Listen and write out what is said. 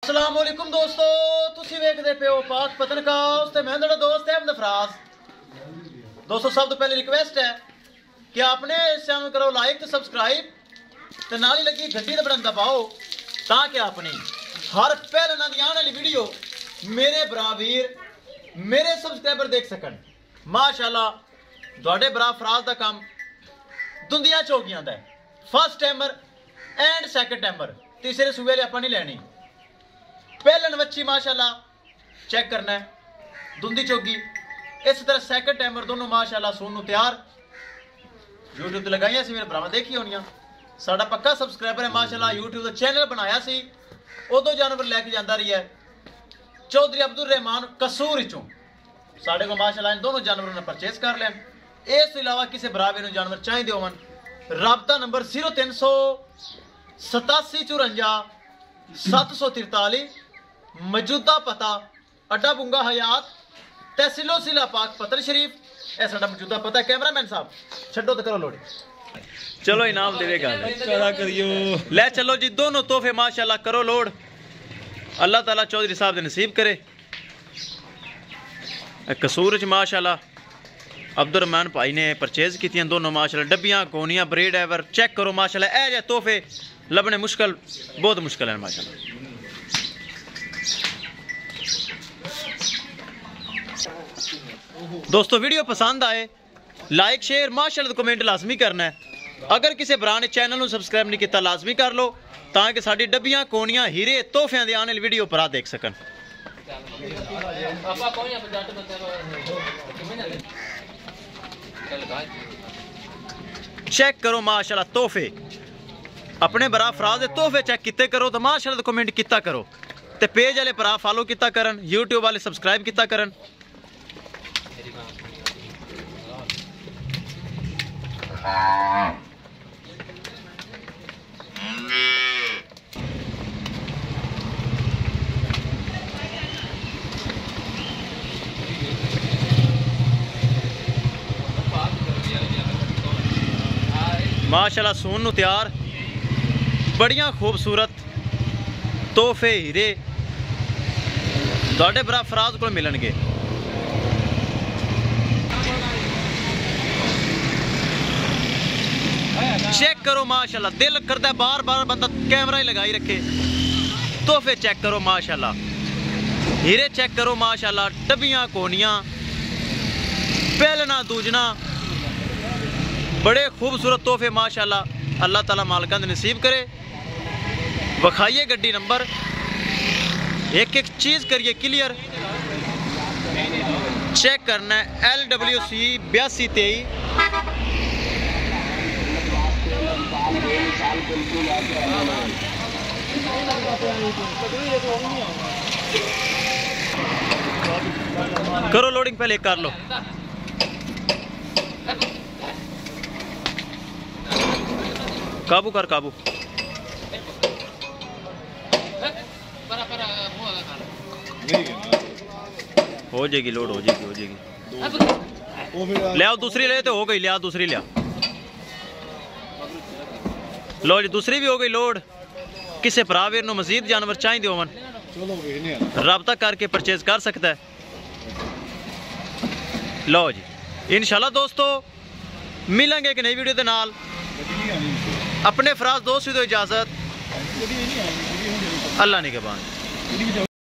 अस्सलाम वालेकुम दोस्तों, तुसी वेखदे पे हो पाक पतनकाउस ते मैं तेरा दोस्त है अहमद फराज। दोस्तों सब तो पहले रिक्वेस्ट है कि आपने इस चैनल करो लाइक ते सब्सक्राइब ते नाल ही लगी घंटी ते बटन दबाओ ताकि अपनी हर पहले ना दी आने वाली वीडियो मेरे बराबर मेरे सब्सक्राइबर देख सकन। माशाल्लाह तुहाडे बरा फराज दा काम दुनिया च हो गया है। First timer and second timer तीसरे सूबे ले आपां नहीं लैनी। पहलन बच्ची माशाल्लाह चेक करना है धुंदी चौगी। इस तरह सेकंड टाइमर दोनों माशाल्लाह सोनू तैयार यूट्यूब ते लगाइया सी मेरे भरावां देखी होनियां। साडा पक्का सब्सक्राइबर है माशाल्लाह। यूट्यूब दा चैनल बनाया सी उदों जानवर लैके जांदा रही है चौधरी अब्दुल रहमान कसूर चों साडे को माशाल्लाह इन दोनों जानवरों ने परचेज कर लैन। इस तो इलावा किसी बराबर नूं जानवर चाहिए होवन राबता नंबर 0387 54 743 मौजूदा पता अड्डा बुंगा हयात तहसीलो जिला पाक पतन शरीफ। ऐसा मौजूदा पता है। कैमरामैन साहब छड्डो तो करो लोड। चलो इनाम देवेगा ले चलो जी दोनों तोहफे माशाल्लाह करो लोड। अल्लाह ताला चौधरी साहब दे नसीब करे। कसूर च माशाल्लाह अब्दुल रहमान भाई ने परचेज की दोनों माशाल्लाह डब्बियां कोनियां ब्रेड एवर चेक करो माशाल्लाह। ए जे तोहफे लभने मुश्किल बहुत मुश्किल है माशाल्लाह। दोस्तों वीडियो पसंद आए लाइक शेयर माशाल्लाह कमेंट लाजमी करना है। अगर किसी भरा ने चैनल को सब्सक्राइब नहीं किया लाजमी कर लो ताकि साडी डब्बियां कोनियां हीरे तोहफियां दी आने वाली वीडियो पर देख सकन। चेक करो माशाल्लाह तोहफे अपने भरा फराज दे तोहफे चेक किते करो तो माशाल्लाह कमेंट किता करो ते पेज वाले भरा फॉलो किता करन यूट्यूब वाले सब्सक्राइब किता करन। माशाल्लाह सोनू तैयार बड़िया खूबसूरत तोहफे हीरे तुहाडे भरा फराज को मिलणगे। चेक करो माशाल्लाह दिल करता है बार बार बंदा कैमरा ही लगाई रखे। तोहफे चेक करो माशाल्लाह हीरे चेक करो माशाल्लाह डब्बियां कोनियां पहलना दूजना बड़े खूबसूरत तोहफे माशाल्लाह। अल्लाह ताला मालिकां दे नसीब करे। वखाइए गड्डी नंबर एक एक चीज़ करिए क्लियर। चेक करना है LWC 8223 करो लोडिंग पहले कर लो। काबू कर काबू हो जाएगी लोड हो जाएगी ले आओ दूसरी ले तो हो गई ले आओ दूसरी ले आओ। लो जी दूसरी भी हो गई लोड। किसी भरावीर नूं मजीद जानवर चाहिए होवन राबता करके परचेज कर सकता है। लो जी इंशाल्लाह दोस्तों मिलेंगे एक नई वीडियो के नाल। अपने फराज दोस्त की तो इजाजत अल्लाह निगहबान।